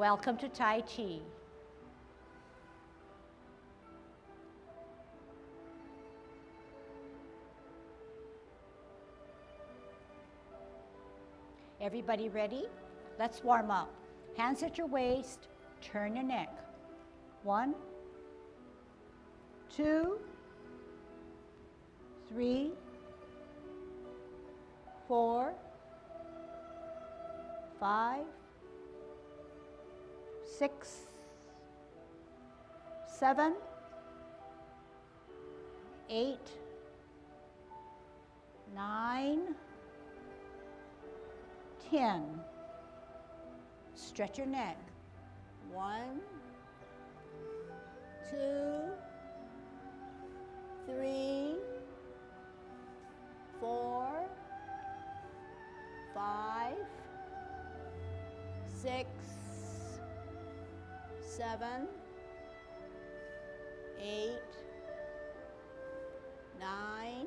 Welcome to Tai Chi. Everybody ready? Let's warm up. Hands at your waist, turn your neck. 1, 2, 3, 4, 5, 6, 7, 8, 9, 10. Stretch your neck. 1, 2, 3, 4, 5, 6, 7, 8, 9,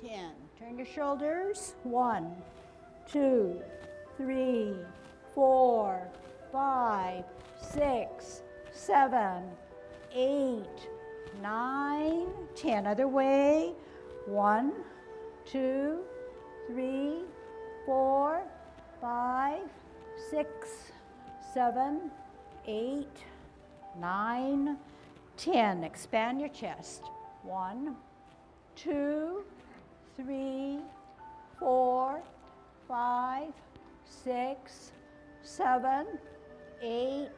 10. Turn your shoulders. 1, 2, 3, 4, 5, 6, 7, 8, 9, 10. Other way. 1, 2, 3, 4, 5, 6, 7, 8, 9, 10. Expand your chest. 1, 2, 3, 4, 5, 6, 7, 8,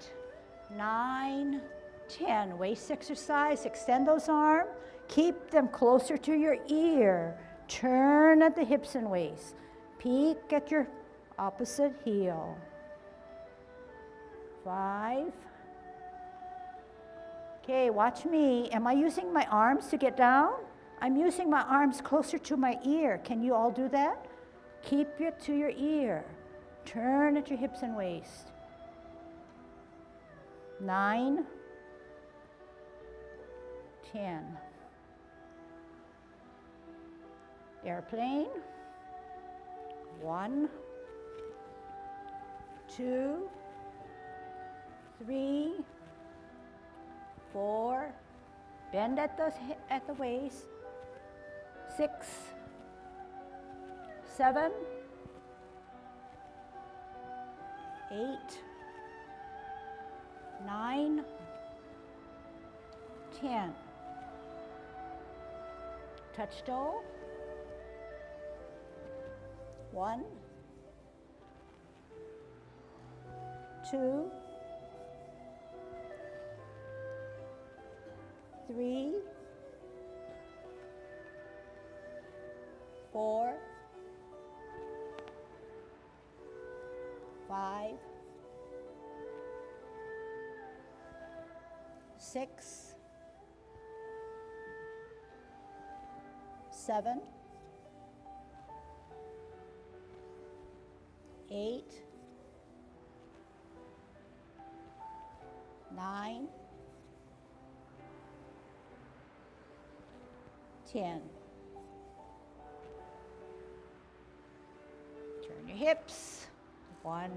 9, 10. Waist exercise. Extend those arms. Keep them closer to your ear. Turn at the hips and waist. Peek at your opposite heel. 5. Okay, watch me. Am I using my arms to get down? I'm using my arms closer to my ear. Can you all do that? Keep it to your ear. Turn at your hips and waist. 9, 10. Airplane. 1, 2, 3, 4. Bend at the waist. 6, 7, 8, 9, 10. Touch toe. 1, 2, 3, 4, 5, 6, 7, 8, 9, 10. Turn your hips. 1,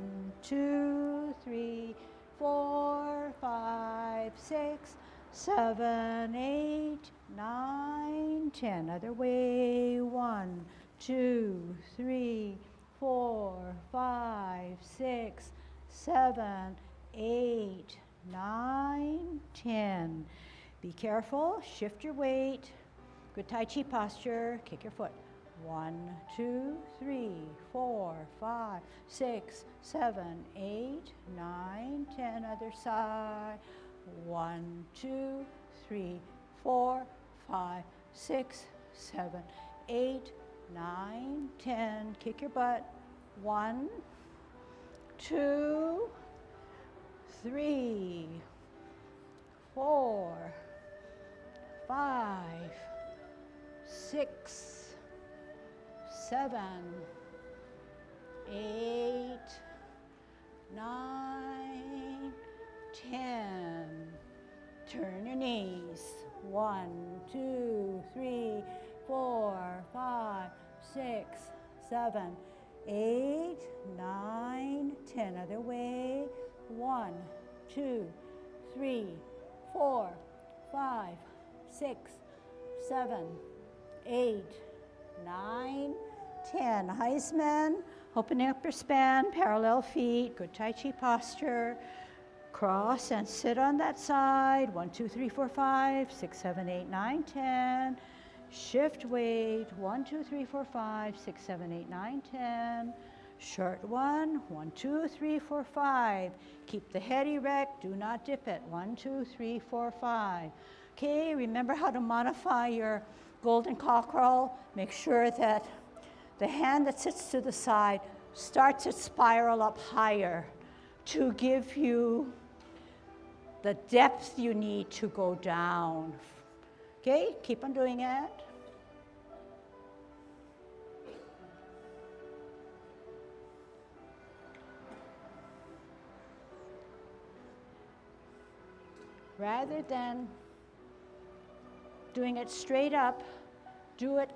2, 3, 4, 5, 6, 7, 8, 9, 10. Other way. 1, 2, 3, 4, 5, 6, 7, 8, 9, 10. Be careful. Shift your weight. Good Tai Chi posture. Kick your foot. 1, 2, 3, 4, 5, 6, 7, 8, 9, 10. Other side. 1, 2, 3, 4, 5, 6, 7, 8, 9, 10. Kick your butt. 1, 2, 3, 4, 5, 6, 7, 8, 9, 10. Turn your knees. 1, 2, 3, 4, 5, 6, 7, 8, 9, 10. Other way. 1, 2, 3, 4, 5, 6, 7, 8, 9, 10. Heisman, opening up your span, parallel feet, good Tai Chi posture. Cross and sit on that side. 1, 2, 3, 4, 5, 6, 7, 8, 9, 10. Shift weight. 1, 2, 3, 4, 5, 6, 7, 8, 9, 10. Short one. 1, 2, 3, 4, 5. Keep the head erect. Do not dip it. 1, 2, 3, 4, 5. Okay, remember how to modify your golden cockerel. Make sure that the hand that sits to the side starts to spiral up higher to give you the depth you need to go down. Okay, keep on doing it. Rather than doing it straight up, do it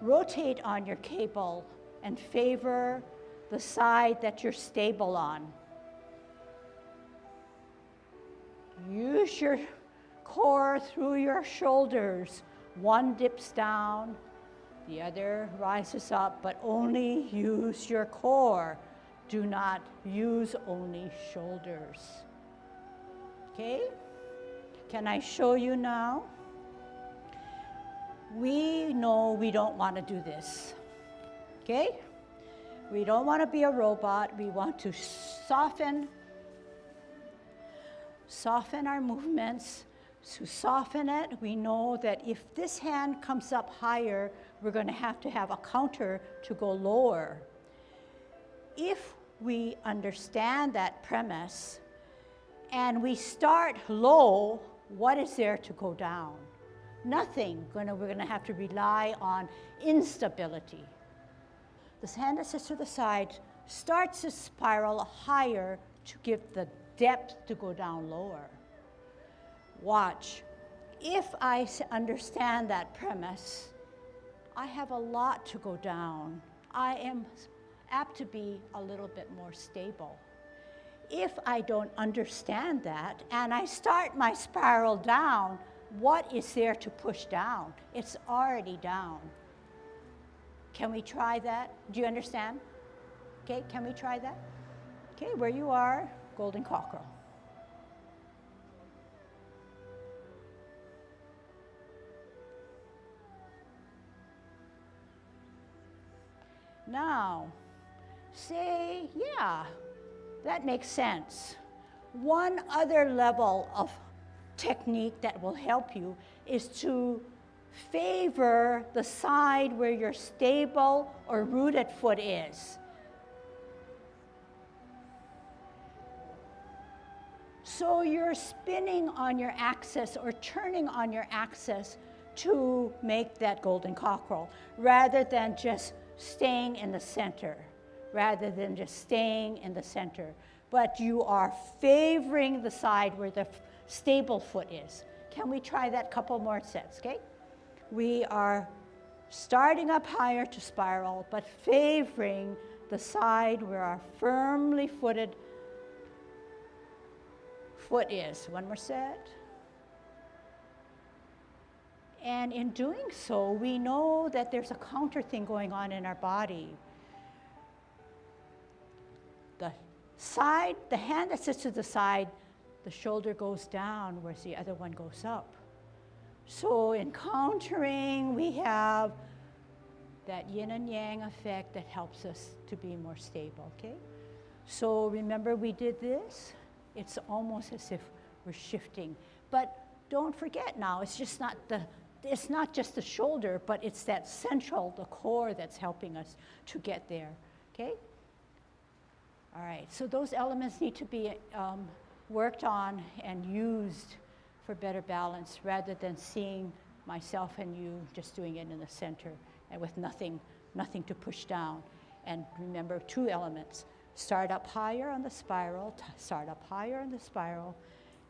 rotate on your cable and favor the side that you're stable on. Use your core through your shoulders. One dips down, the other rises up, but only use your core. Do not use only shoulders. Okay? Can I show you now? We know we don't want to do this. Okay? We don't want to be a robot. We want to soften our movements. To soften it, we know that if this hand comes up higher, we're going to have a counter to go lower. If we understand that premise and we start low, what is there to go down? Nothing. We're going to have to rely on instability. This hand that sits to the side starts to spiral higher to give the depth to go down lower. Watch. If I understand that premise, I have a lot to go down. I am apt to be a little bit more stable. If I don't understand that and I start my spiral down, what is there to push down? It's already down. Can we try that? Do you understand? Okay, can we try that? Okay, where you are, golden cockerel. Now, say, yeah, that makes sense. One other level of technique that will help you is to favor the side where your stable or rooted foot is. So you're spinning on your axis or turning on your axis to make that golden cockerel, rather than just staying in the center, But you are favoring the side where the stable foot is. Can we try that couple more sets, okay? We are starting up higher to spiral, but favoring the side where our firmly footed foot is. One more set. And in doing so, we know that there's a counter thing going on in our body. The hand that sits to the side, the shoulder goes down, whereas the other one goes up. So in countering, we have that yin and yang effect that helps us to be more stable, okay? So remember we did this? It's almost as if we're shifting. But don't forget now, it's not just the shoulder, but it's that central, the core that's helping us to get there, okay? All right, so those elements need to be worked on and used for better balance, rather than seeing myself and you just doing it in the center and with nothing to push down. And remember, two elements: start up higher on the spiral,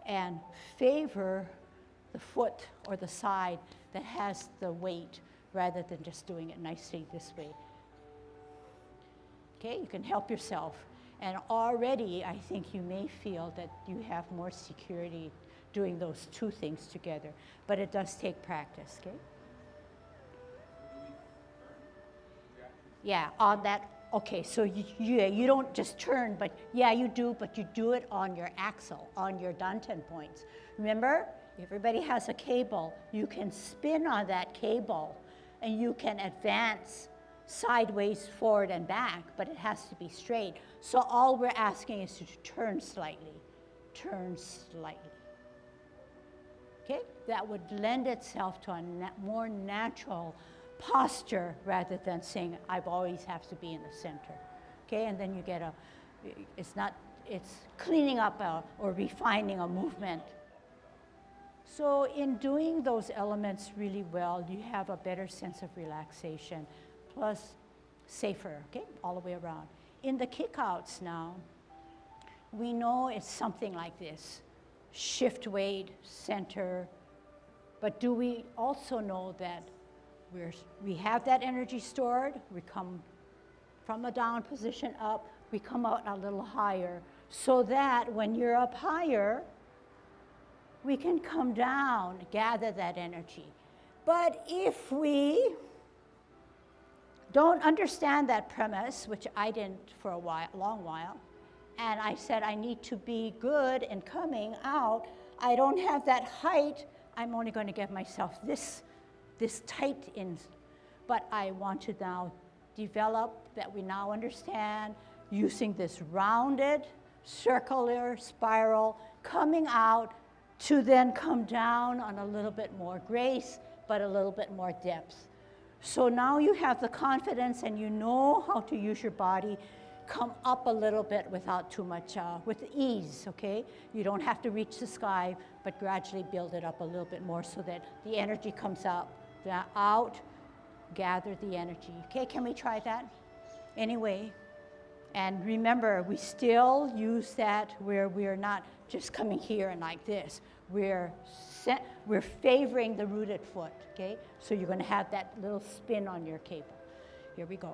and favor the foot or the side that has the weight, rather than just doing it nicely this way. Okay, you can help yourself. And already, I think you may feel that you have more security doing those two things together. But it does take practice, okay? Yeah, on that, okay, so you don't just turn, but yeah, you do, but you do it on your axle, on your danten points. Remember, everybody has a cable. You can spin on that cable, and you can advance sideways, forward, and back, but it has to be straight. So all we're asking is to turn slightly, turn slightly. Okay, that would lend itself to a more natural posture rather than saying, I always have to be in the center. Okay, and then you get it's cleaning up or refining a movement. So in doing those elements really well, you have a better sense of relaxation, plus safer, okay, all the way around. In the kickouts now, we know it's something like this. Shift weight, center, but do we also know that we have that energy stored, we come from a down position up, we come out a little higher, so that when you're up higher, we can come down, gather that energy. But if we don't understand that premise, which I didn't for a long while, and I said I need to be good in coming out, I don't have that height, I'm only going to give myself this tight in, but I want to now develop that we now understand using this rounded, circular spiral, coming out to then come down on a little bit more grace, but a little bit more depth. So now you have the confidence and you know how to use your body, come up a little bit without too much, with ease, okay? You don't have to reach the sky, but gradually build it up a little bit more so that the energy comes up, out, gather the energy. Okay, can we try that? Anyway, and remember, we still use that where we're not just coming here and like this. We're favoring the rooted foot, okay? So you're going to have that little spin on your cable. Here we go.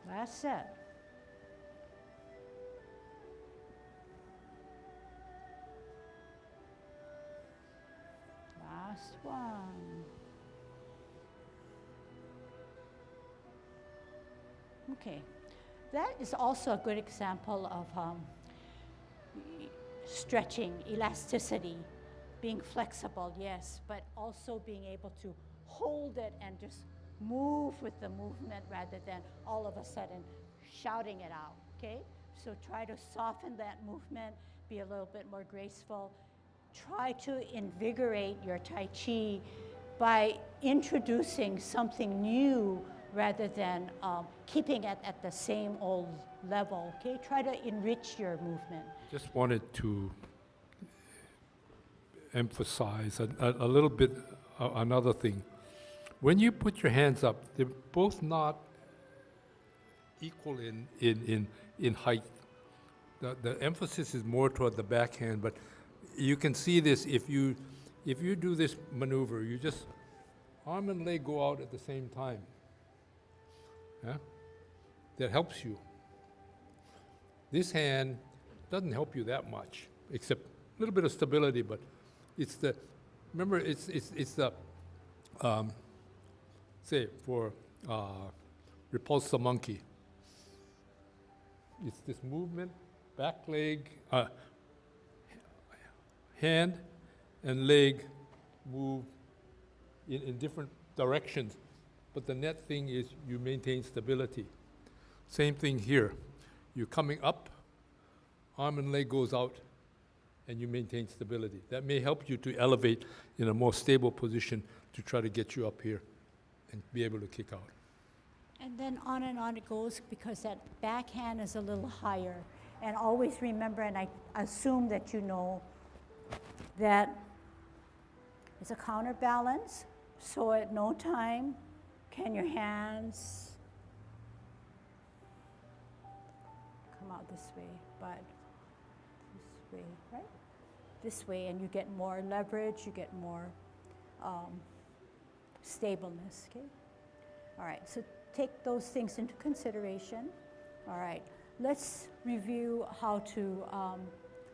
Last set. Last one. Okay, that is also a good example of stretching, elasticity, being flexible, yes, but also being able to hold it and just move with the movement rather than all of a sudden shouting it out, okay? So try to soften that movement, be a little bit more graceful. Try to invigorate your Tai Chi by introducing something new rather than keeping it at the same old level, okay? Try to enrich your movement. Just wanted to emphasize a little bit another thing. When you put your hands up, they're both not equal in height. The emphasis is more toward the backhand, but you can see this if you do this maneuver, you just arm and leg go out at the same time. Yeah? That helps you. This hand doesn't help you that much, except a little bit of stability, but it's the, remember, it's the, say, for repulse the monkey. It's this movement, back leg, hand and leg move in different directions, but the net thing is you maintain stability. Same thing here. You're coming up, arm and leg goes out, and you maintain stability. That may help you to elevate in a more stable position to try to get you up here and be able to kick out. And then on it goes because that backhand is a little higher. And always remember, and I assume that you know, that it's a counterbalance. So at no time can your hands come out this way, but this way, right? This way, and you get more leverage, you get more stableness, okay? All right, so take those things into consideration. All right, let's review how to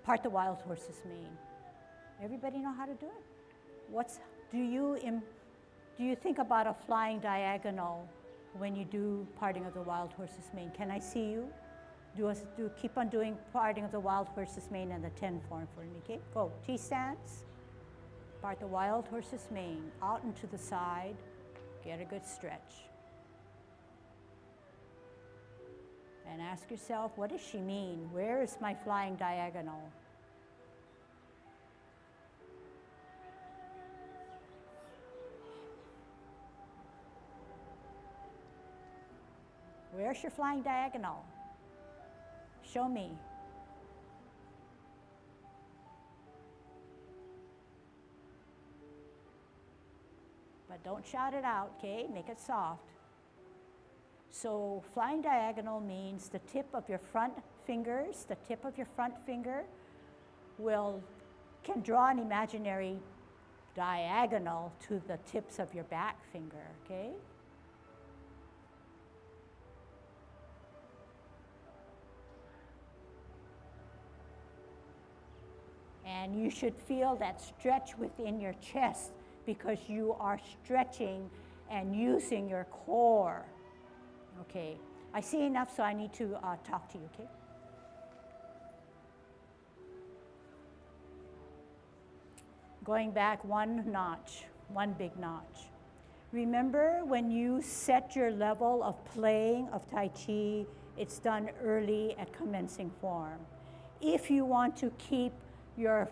part the wild horse's mane. Everybody know how to do it? Do you think about a flying diagonal when you do parting of the wild horse's mane? Can I see you? Keep on doing parting of the wild horse's mane in the 10 form for me, okay? Go, T-stance, part the wild horse's mane, out and to the side, get a good stretch. And ask yourself, what does she mean? Where is my flying diagonal? Where's your flying diagonal? Show me. But don't shout it out, okay? Make it soft. So flying diagonal means the tip of your front fingers, the tip of your front finger can draw an imaginary diagonal to the tips of your back finger, okay? And you should feel that stretch within your chest because you are stretching and using your core. Okay, I see enough, so I need to talk to you, okay? Going back one notch, one big notch. Remember when you set your level of playing of Tai Chi, it's done early at commencing form. If you want to keep your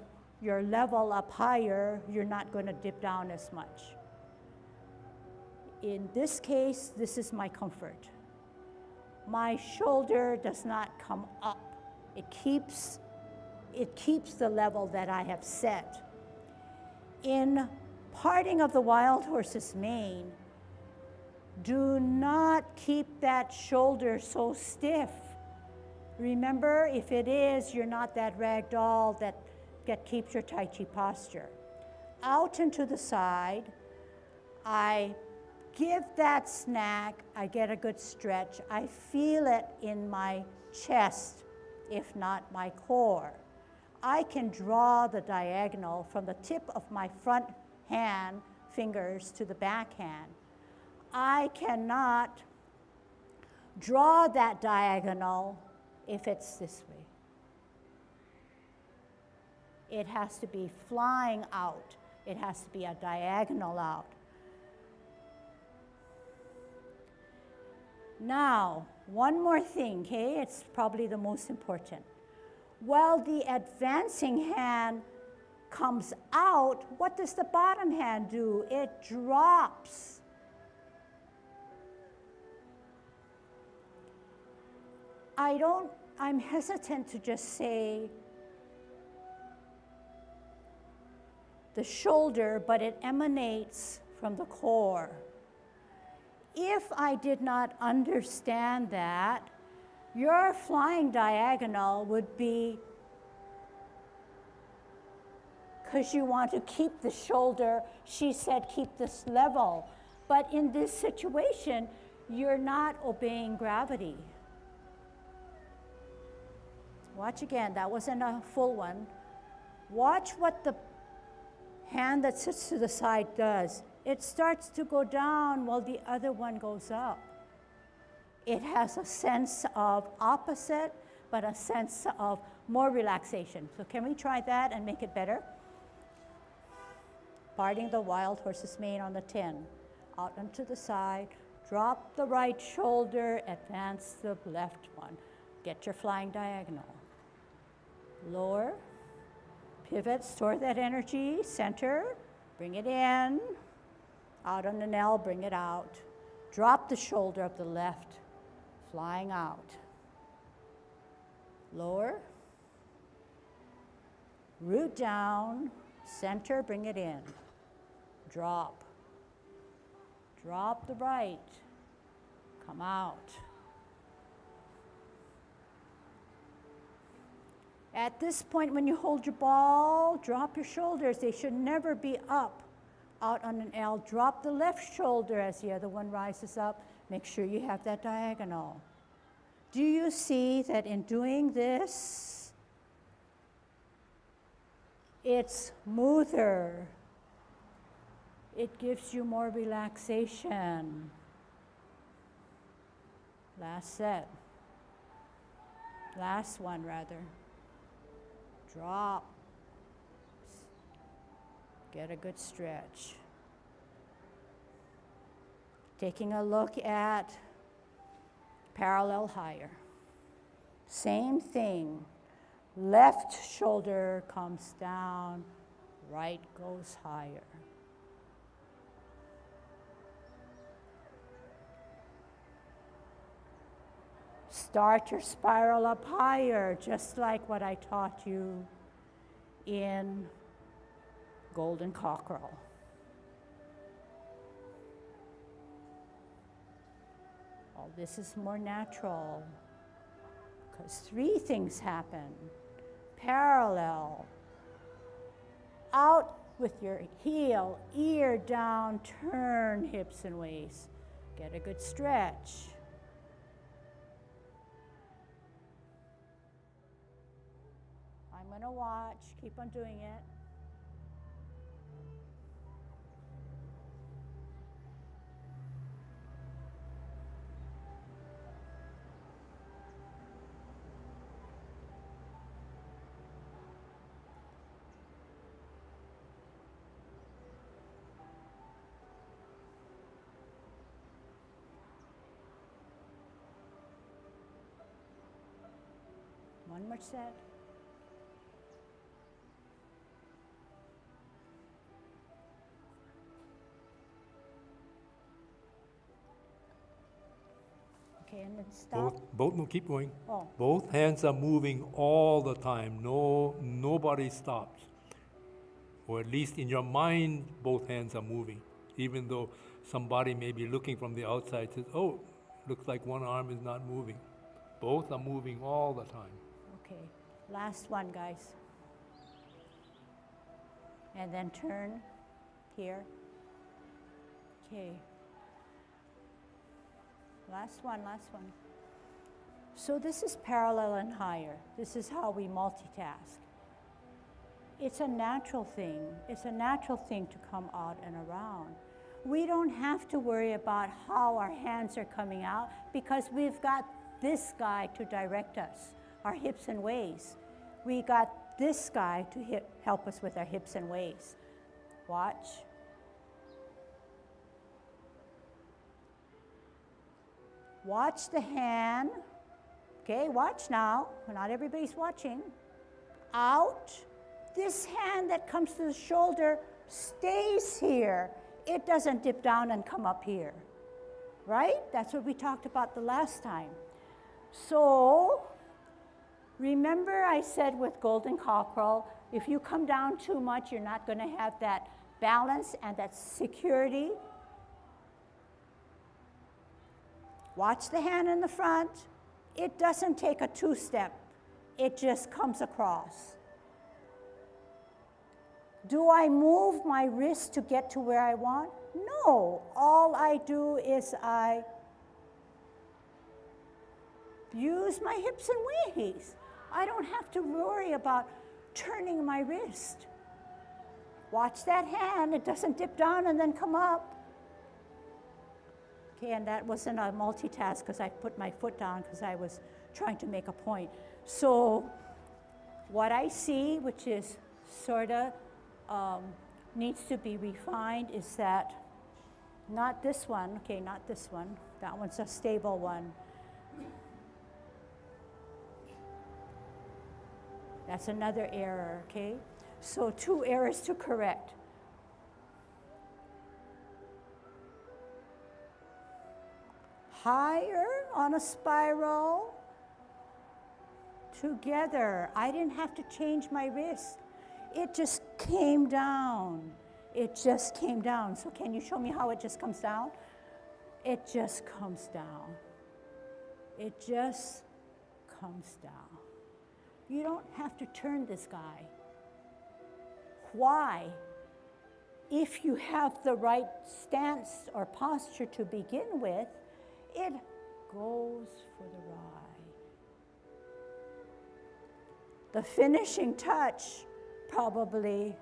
level up higher, you're not going to dip down as much. In this case, this is my comfort. My shoulder does not come up. It keeps the level that I have set. In parting of the wild horse's mane, do not keep that shoulder so stiff. Remember, if it is, you're not that rag doll that keeps your Tai Chi posture. Out and to the side, I give that snack, I get a good stretch. I feel it in my chest, if not my core. I can draw the diagonal from the tip of my front hand fingers to the back hand. I cannot draw that diagonal if it's this way. It has to be flying out. It has to be a diagonal out. Now, one more thing, okay? It's probably the most important. While the advancing hand comes out, what does the bottom hand do? It drops. I'm hesitant to just say the shoulder, but it emanates from the core. If I did not understand that, your flying diagonal would be because you want to keep the shoulder, she said keep this level. But in this situation, you're not obeying gravity. Watch again, that wasn't a full one. Watch what the hand that sits to the side does. It starts to go down while the other one goes up. It has a sense of opposite, but a sense of more relaxation. So can we try that and make it better? Parting the wild horse's mane on the 10. Out and to the side, drop the right shoulder, advance the left one. Get your flying diagonal. Lower, Pivot, store that energy, center, bring it in. Out on an L, bring it out. Drop the shoulder of the left, flying out. Lower. Root down, center, bring it in. Drop. Drop the right. Come out. At this point, when you hold your ball, drop your shoulders. They should never be up. Out on an L, drop the left shoulder as the other one rises up. Make sure you have that diagonal. Do you see that in doing this, it's smoother? It gives you more relaxation. Last set. Last one, rather. Drop. Get a good stretch. Taking a look at parallel higher. Same thing. Left shoulder comes down, right goes higher. Start your spiral up higher, just like what I taught you in Golden Cockerel. Oh, this is more natural because three things happen. Parallel, out with your heel, ear down, turn hips and waist. Get a good stretch. I'm gonna watch, keep on doing it. One more set. Okay, and then stop. No, keep going. Oh. Both hands are moving all the time. Nobody stops. Or at least in your mind, both hands are moving. Even though somebody may be looking from the outside, says, oh, looks like one arm is not moving. Both are moving all the time. Okay, last one, guys. And then turn here. Okay. Last one. So this is parallel and higher. This is how we multitask. It's a natural thing. It's a natural thing to come out and around. We don't have to worry about how our hands are coming out because we've got this guy to direct us, our hips and waist. We got this guy to help us with our hips and waist. Watch. Watch the hand. Okay, watch now. Not everybody's watching. Out. This hand that comes to the shoulder stays here. It doesn't dip down and come up here. Right? That's what we talked about the last time. So, remember I said with Golden Cockerel, if you come down too much, you're not going to have that balance and that security. Watch the hand in the front. It doesn't take a two-step. It just comes across. Do I move my wrist to get to where I want? No. All I do is I use my hips and waist. I don't have to worry about turning my wrist. Watch that hand. It doesn't dip down and then come up. Okay, and that wasn't a multitask because I put my foot down because I was trying to make a point. So what I see, which is sort of needs to be refined, is that not this one, okay, not this one. That one's a stable one. That's another error, okay? So 2 errors to correct. Higher on a spiral. Together. I didn't have to change my wrist. It just came down. It just came down. So can you show me how it just comes down? It just comes down. It just comes down. You don't have to turn this guy. Why? If you have the right stance or posture to begin with, it goes for the ride. The finishing touch probably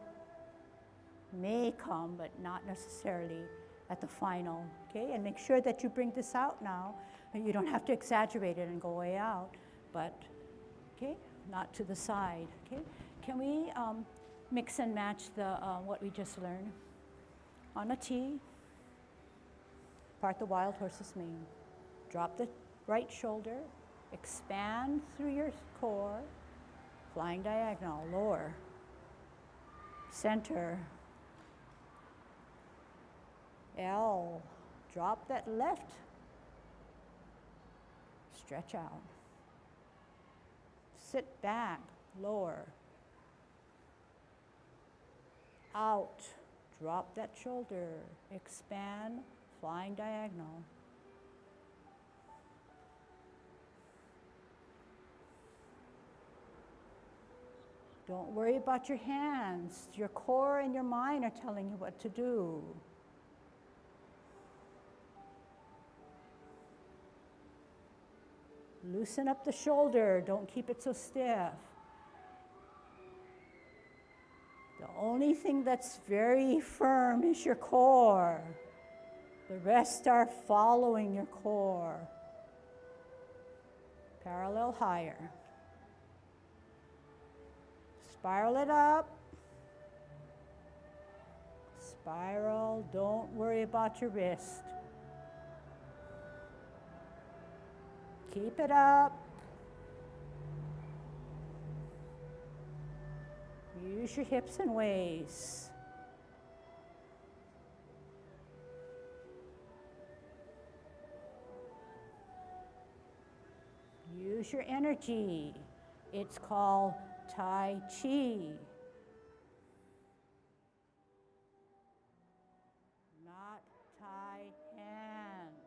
may come, but not necessarily at the final, okay? And make sure that you bring this out now. You don't have to exaggerate it and go way out, but, okay, not to the side, okay? Can we mix and match the what we just learned? On a T, part the wild horse's mane. Drop the right shoulder, expand through your core, flying diagonal, lower, center, L, drop that left, stretch out, sit back, lower, out, drop that shoulder, expand, flying diagonal. Don't worry about your hands. Your core and your mind are telling you what to do. Loosen up the shoulder. Don't keep it so stiff. The only thing that's very firm is your core. The rest are following your core. Parallel higher. Spiral it up. Spiral. Don't worry about your wrist. Keep it up. Use your hips and waist. Use your energy. It's called Tai Chi. Not tie hands.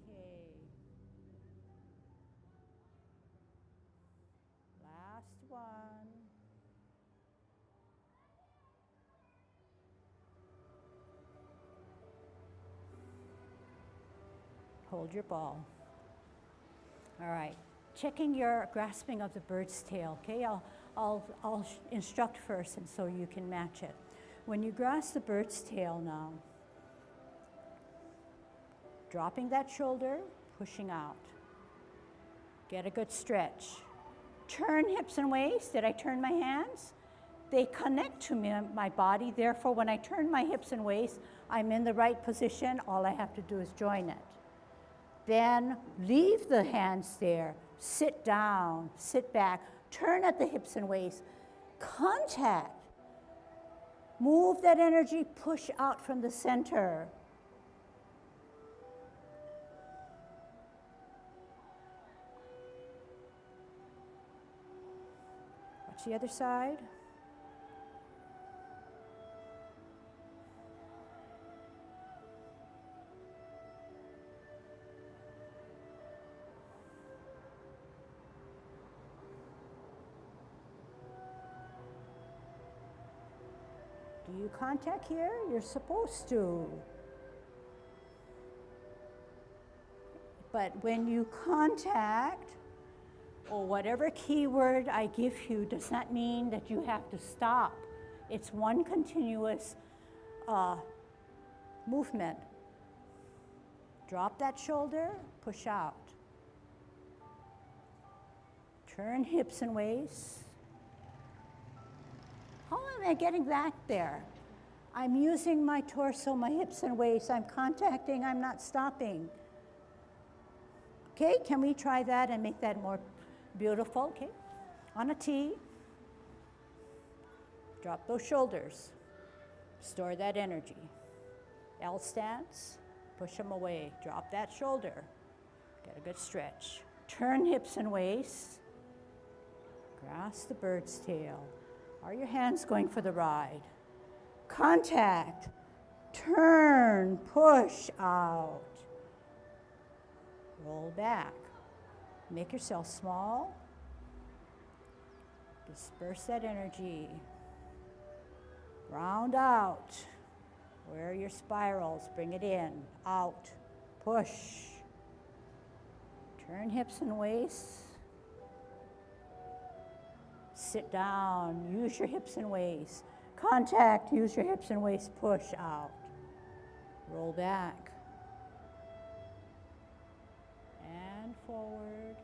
Okay. Last one. Hold your ball. All right, checking your grasping of the bird's tail, okay? I'll instruct first and so you can match it. When you grasp the bird's tail now, dropping that shoulder, pushing out. Get a good stretch. Turn hips and waist. Did I turn my hands? They connect to me, my body, therefore when I turn my hips and waist, I'm in the right position. All I have to do is join it. Then leave the hands there, sit down, sit back, turn at the hips and waist, contact. Move that energy, push out from the center. Watch the other side. Do you contact here? You're supposed to. But when you contact, or whatever keyword I give you, does not mean that you have to stop. It's one continuous movement. Drop that shoulder, push out. Turn hips and waist. How am I getting back there? I'm using my torso, my hips and waist. I'm contacting, I'm not stopping. Okay, can we try that and make that more beautiful? Okay, on a T, drop those shoulders, store that energy. L stance, push them away, drop that shoulder, get a good stretch. Turn hips and waist, grasp the bird's tail. Are your hands going for the ride? Contact, turn, push out. Roll back. Make yourself small. Disperse that energy. Round out. Where are your spirals? Bring it in, out, push. Turn hips and waist. Sit down, use your hips and waist. Contact, use your hips and waist, push out. Roll back. And forward.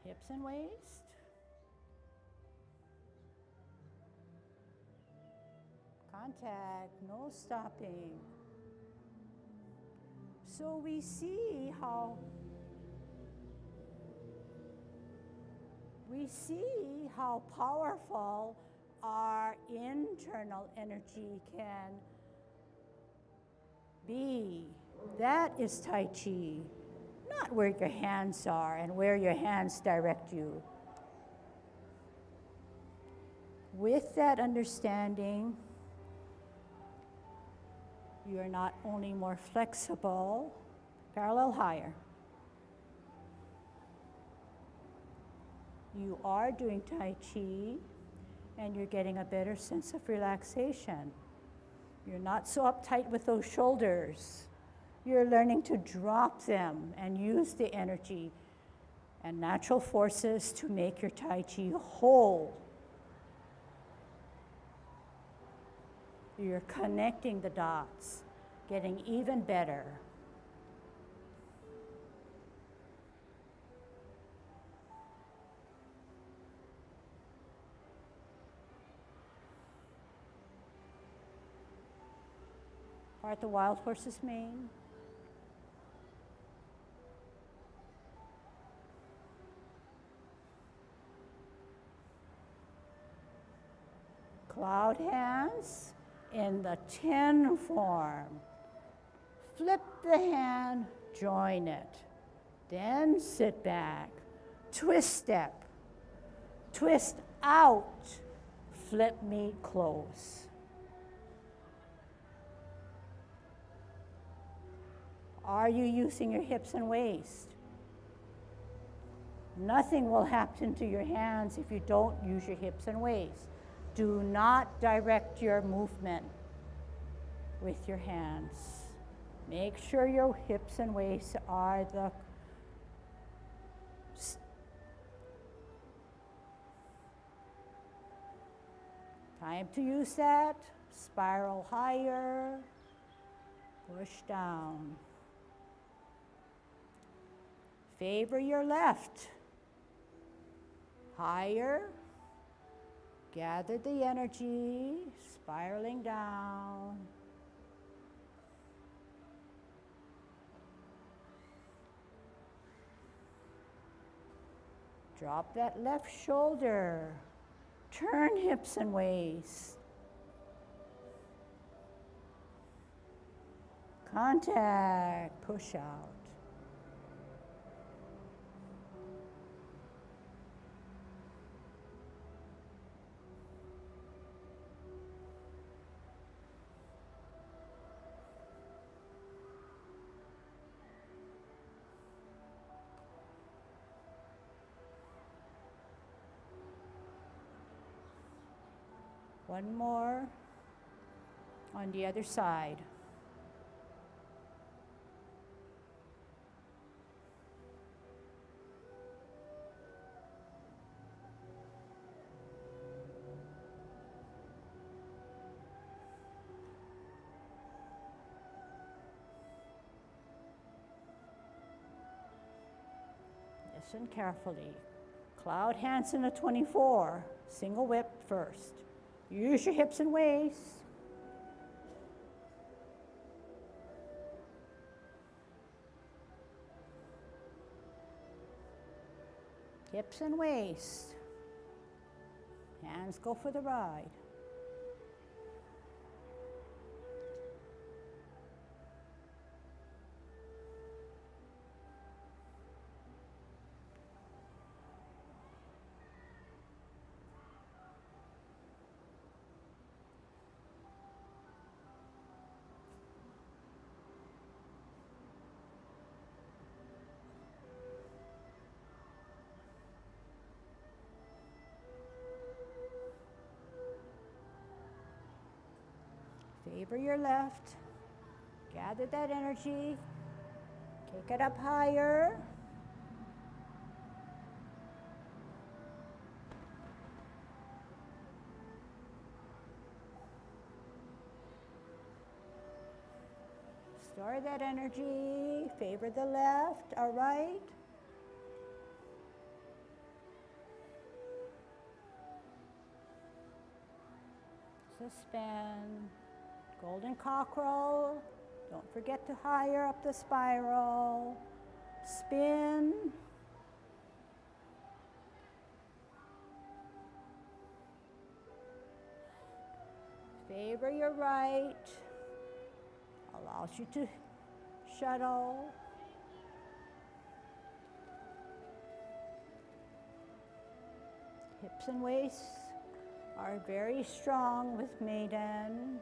Hips and waist. Contact, no stopping. So we see how powerful our internal energy can be. That is Tai Chi, not where your hands are and where your hands direct you. With that understanding, you are not only more flexible, parallel higher. You are doing Tai Chi, and you're getting a better sense of relaxation. You're not so uptight with those shoulders. You're learning to drop them and use the energy and natural forces to make your Tai Chi whole. You're connecting the dots, getting even better. Part the wild horse's mane. Cloud hands in the 10 form. Flip the hand, join it. Then sit back. Twist step. Twist out. Flip meet close. Are you using your hips and waist? Nothing will happen to your hands if you don't use your hips and waist. Do not direct your movement with your hands. Make sure your hips and waist are the time to use that. Spiral higher, push down. Favor your left. Higher. Gather the energy, spiraling down. Drop that left shoulder. Turn hips and waist. Contact, push out. One more on the other side. Listen carefully. Cloud hands in a 24. Single whip first. Use your hips and waists. Hips and waist. Hands go for the ride. Favor your left. Gather that energy. Take it up higher. Store that energy. Favor the left or right. Suspend. Golden cockerel. Don't forget to higher up the spiral. Spin. Favor your right. Allows you to shuttle. Hips and waists are very strong with maiden.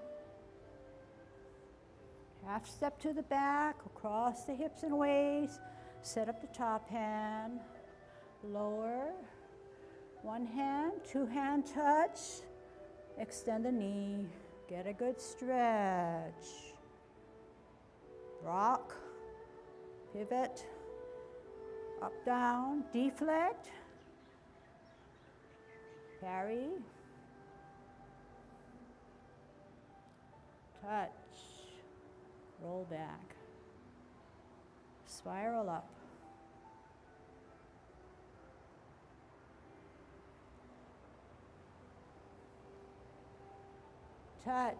Half step to the back, across the hips and waists. Set up the top hand. Lower. One hand, two hand touch. Extend the knee. Get a good stretch. Rock. Pivot. Up, down. Deflect. Parry. Touch. Roll back. Spiral up. Touch.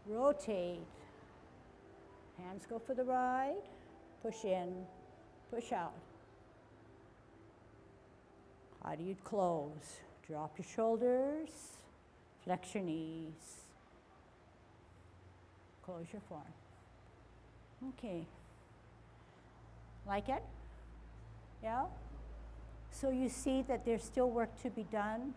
Rotate. Hands go for the ride. Push in. Push out. How do you close? Drop your shoulders. Flex your knees. Close your form. Okay. Like it? Yeah? So you see that there's still work to be done.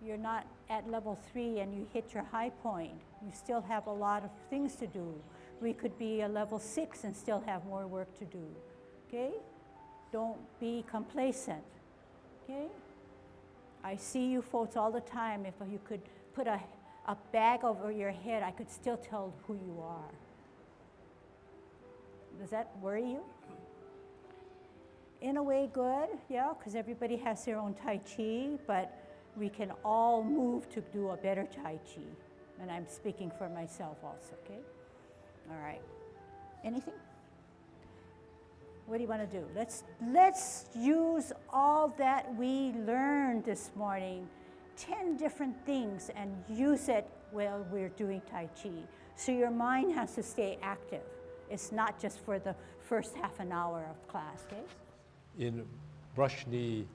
You're not at level 3 and you hit your high point. You still have a lot of things to do. We could be a level 6 and still have more work to do. Okay? Don't be complacent. Okay? I see you folks all the time. If you could put a bag over your head, I could still tell who you are. Does that worry you? In a way, good, yeah, because everybody has their own Tai Chi, but we can all move to do a better Tai Chi. And I'm speaking for myself also, okay? All right. Anything? What do you want to do? Let's use all that we learned this morning, 10 different things, and use it while we're doing Tai Chi. So your mind has to stay active. It's not just for the first half an hour of class, okay? In brush knee,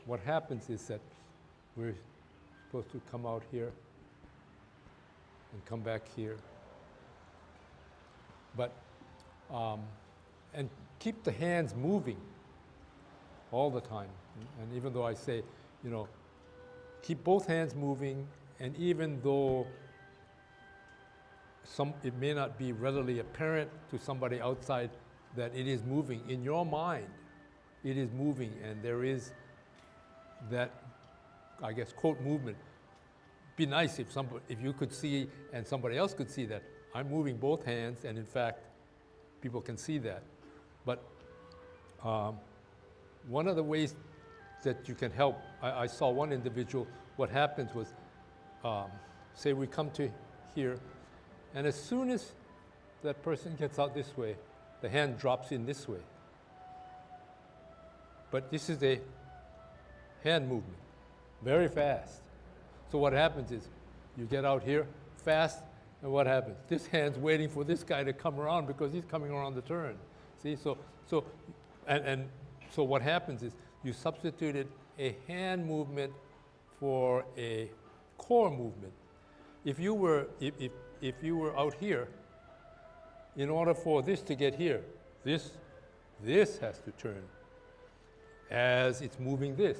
what happens is that we're supposed to come out here and come back here. But, and keep the hands moving all the time. And even though I say, you know, keep both hands moving, and even though it may not be readily apparent to somebody outside that it is moving, in your mind, it is moving, and there is that, I guess, quote, movement. Be nice if you could see and somebody else could see that I'm moving both hands, and in fact, people can see that. But one of the ways that you can help, I saw one individual, what happens was, say we come to here, and as soon as that person gets out this way, the hand drops in this way. But this is a hand movement, very fast. So what happens is you get out here fast, and what happens? This hand's waiting for this guy to come around because he's coming around the turn. See, so what happens is you substituted a hand movement for a core movement. If you were out here, in order for this to get here, this has to turn as it's moving this.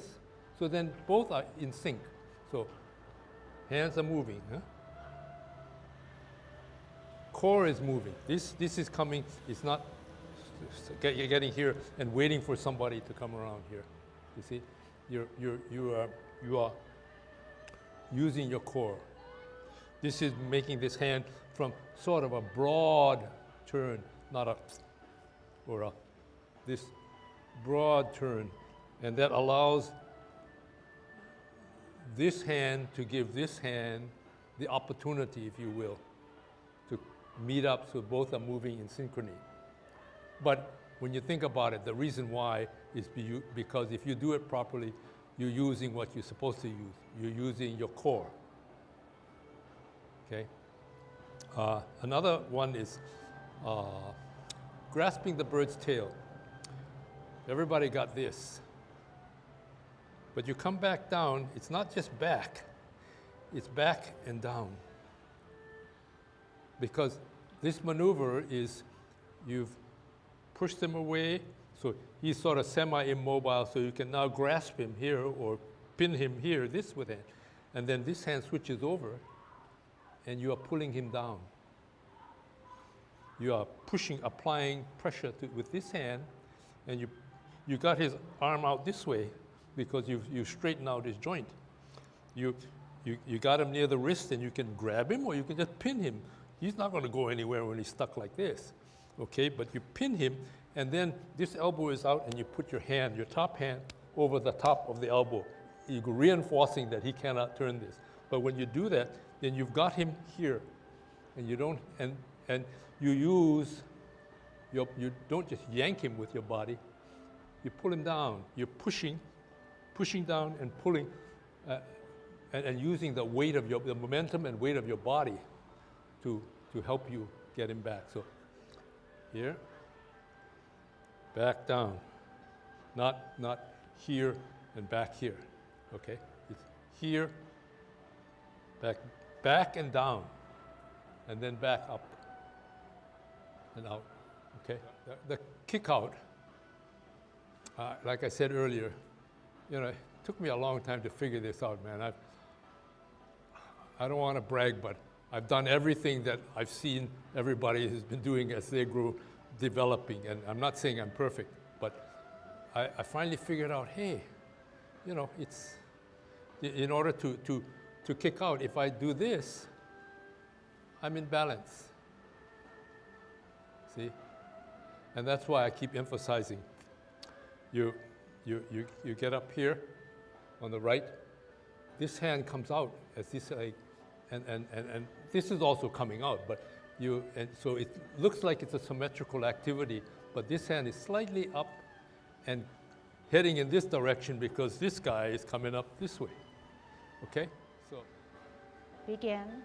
So then both are in sync. So hands are moving. Huh? Core is moving. This is coming. It's not you're getting here and waiting for somebody to come around here. You see, you are using your core. This is making this hand from sort of a broad turn, not a or a this broad turn, and that allows this hand to give this hand the opportunity, if you will, to meet up so both are moving in synchrony. But when you think about it, the reason why is because if you do it properly, you're using what you're supposed to use. You're using your core. Okay? Another one is grasping the bird's tail. Everybody got this. But you come back down, it's not just back, it's back and down. Because this maneuver is you've pushed him away, so he's sort of semi-immobile, so you can now grasp him here or pin him here, this with it. And then this hand switches over, and you are pulling him down. You are applying pressure with this hand, and you got his arm out this way because you straighten out his joint. You got him near the wrist, and you can grab him, or you can just pin him. He's not going to go anywhere when he's stuck like this, okay? But you pin him, and then this elbow is out, and you put your hand, your top hand, over the top of the elbow. You're reinforcing that he cannot turn this. But when you do that, then you've got him here, and you don't, and you don't just yank him with your body. You pull him down. You're pushing down and pulling, and using the weight of the momentum and weight of your body to help you get him back. So here, back down, not here and back here. Okay, it's here, back and down, and then back up and out. Okay, the kick out. Like I said earlier, it took me a long time to figure this out, man. I don't want to brag, but I've done everything that I've seen everybody has been doing as they grew developing. And I'm not saying I'm perfect, but I finally figured out, hey, it's in order to kick out, if I do this, I'm in balance. See? And that's why I keep emphasizing. You get up here on the right. This hand comes out as this, and this is also coming out. But so it looks like it's a symmetrical activity. But this hand is slightly up and heading in this direction because this guy is coming up this way. Okay? So Begin.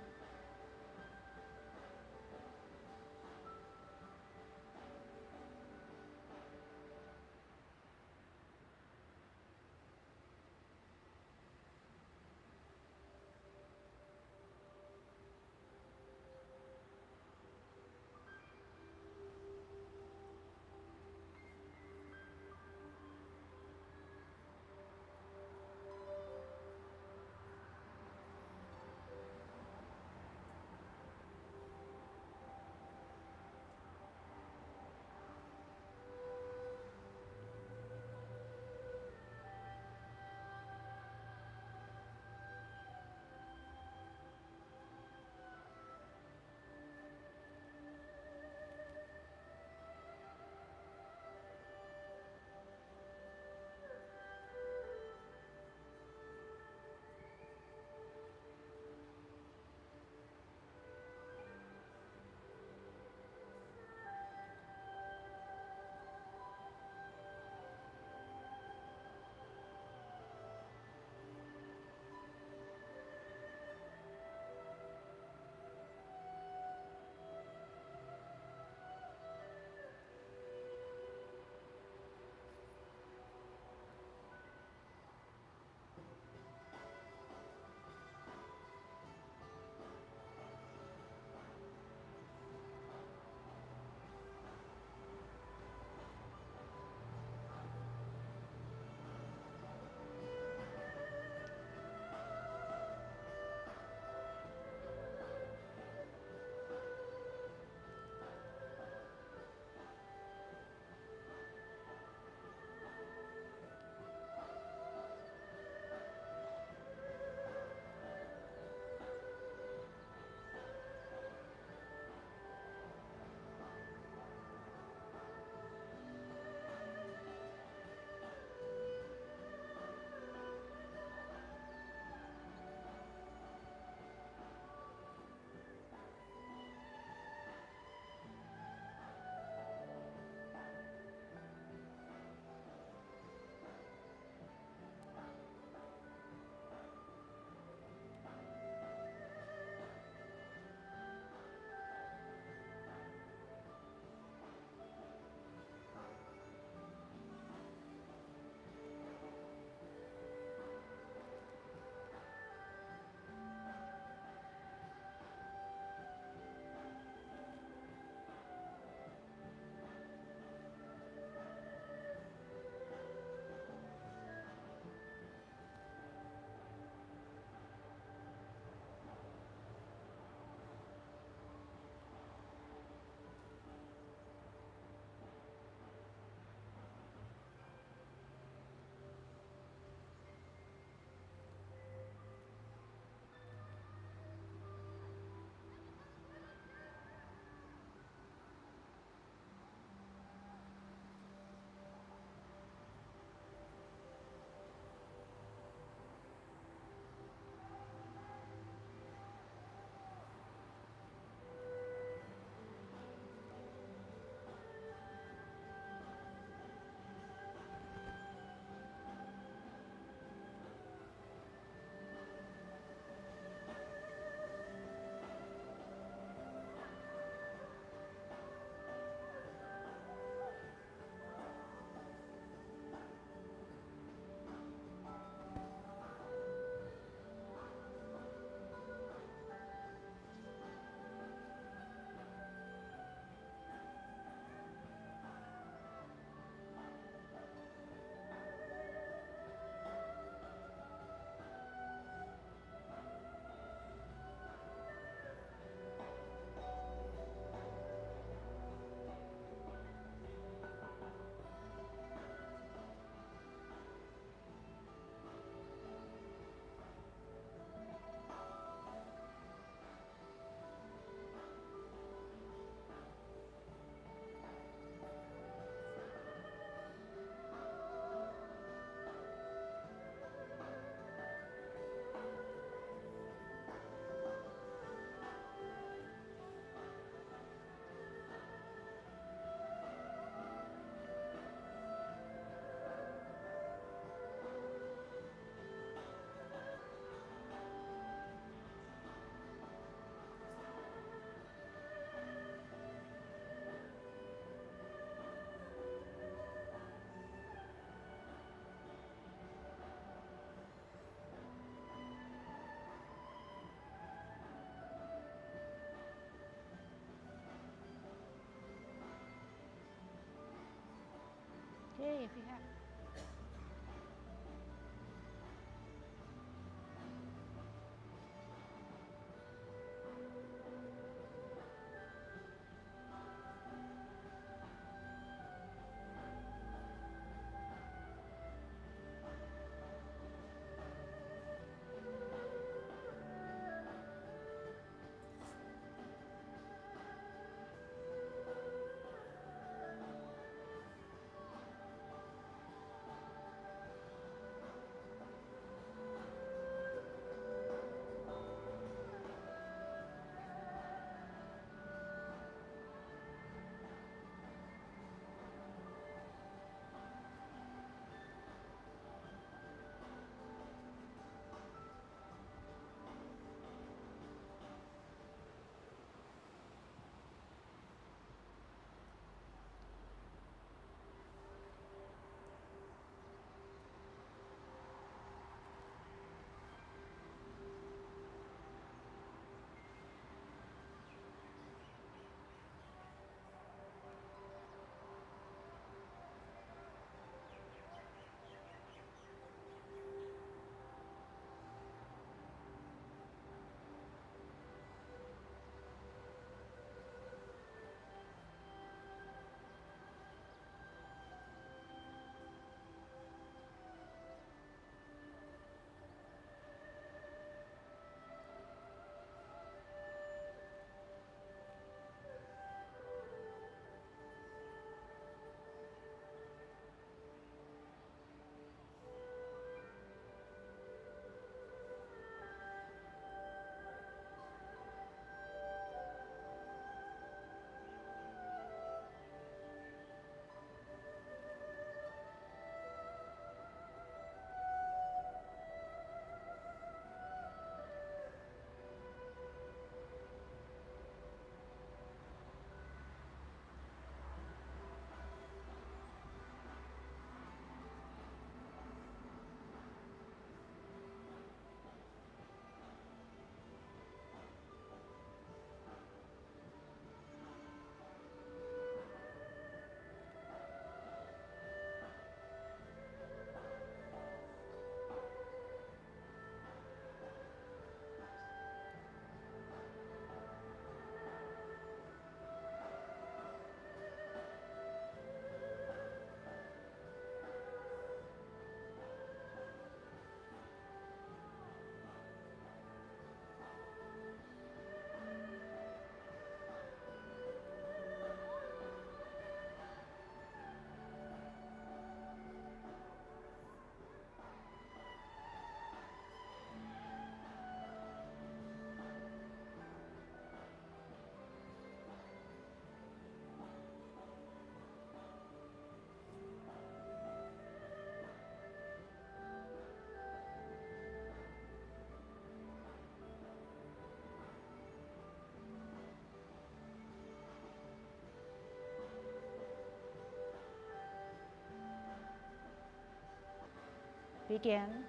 Okay, if you have. Begin.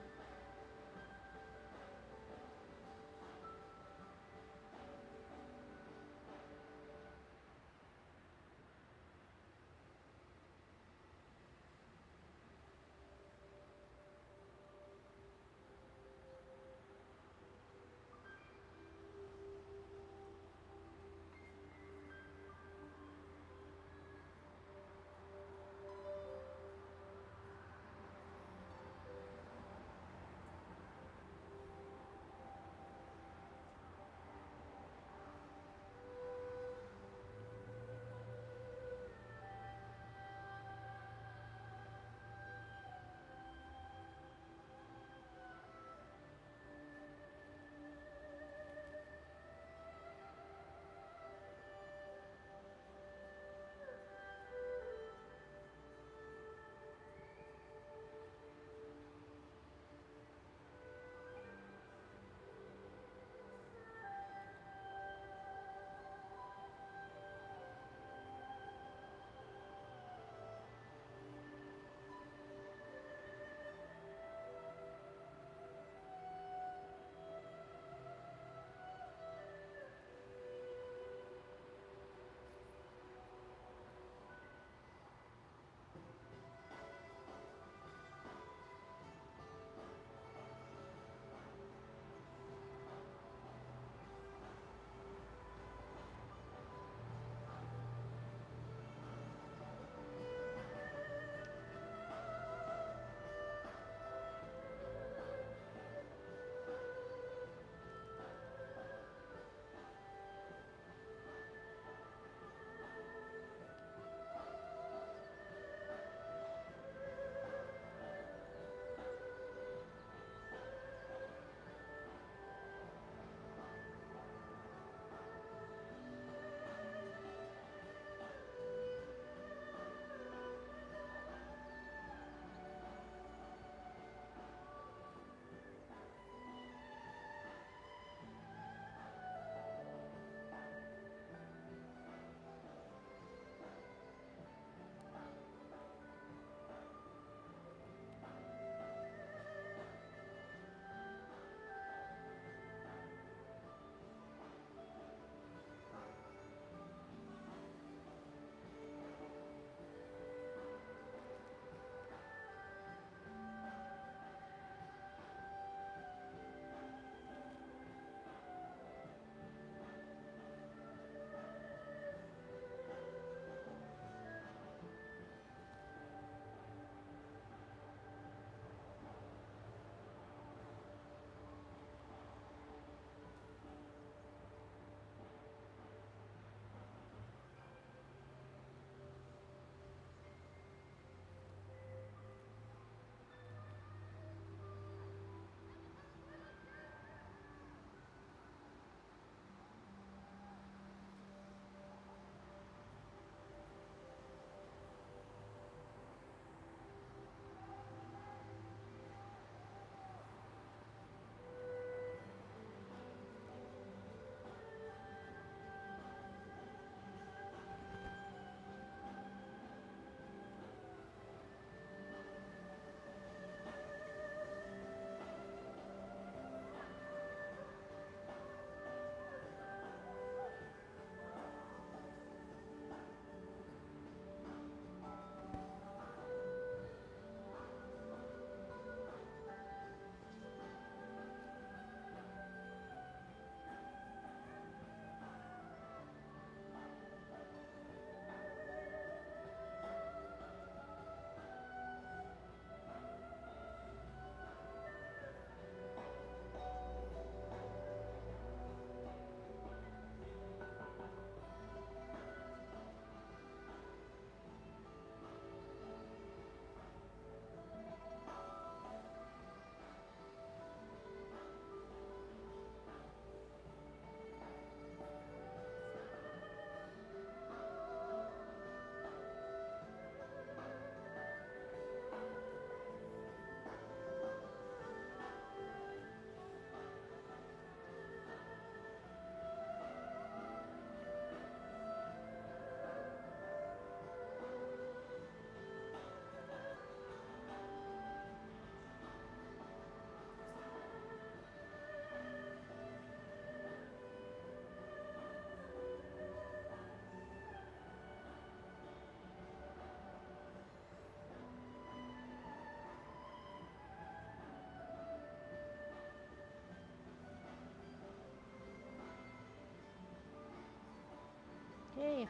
Okay.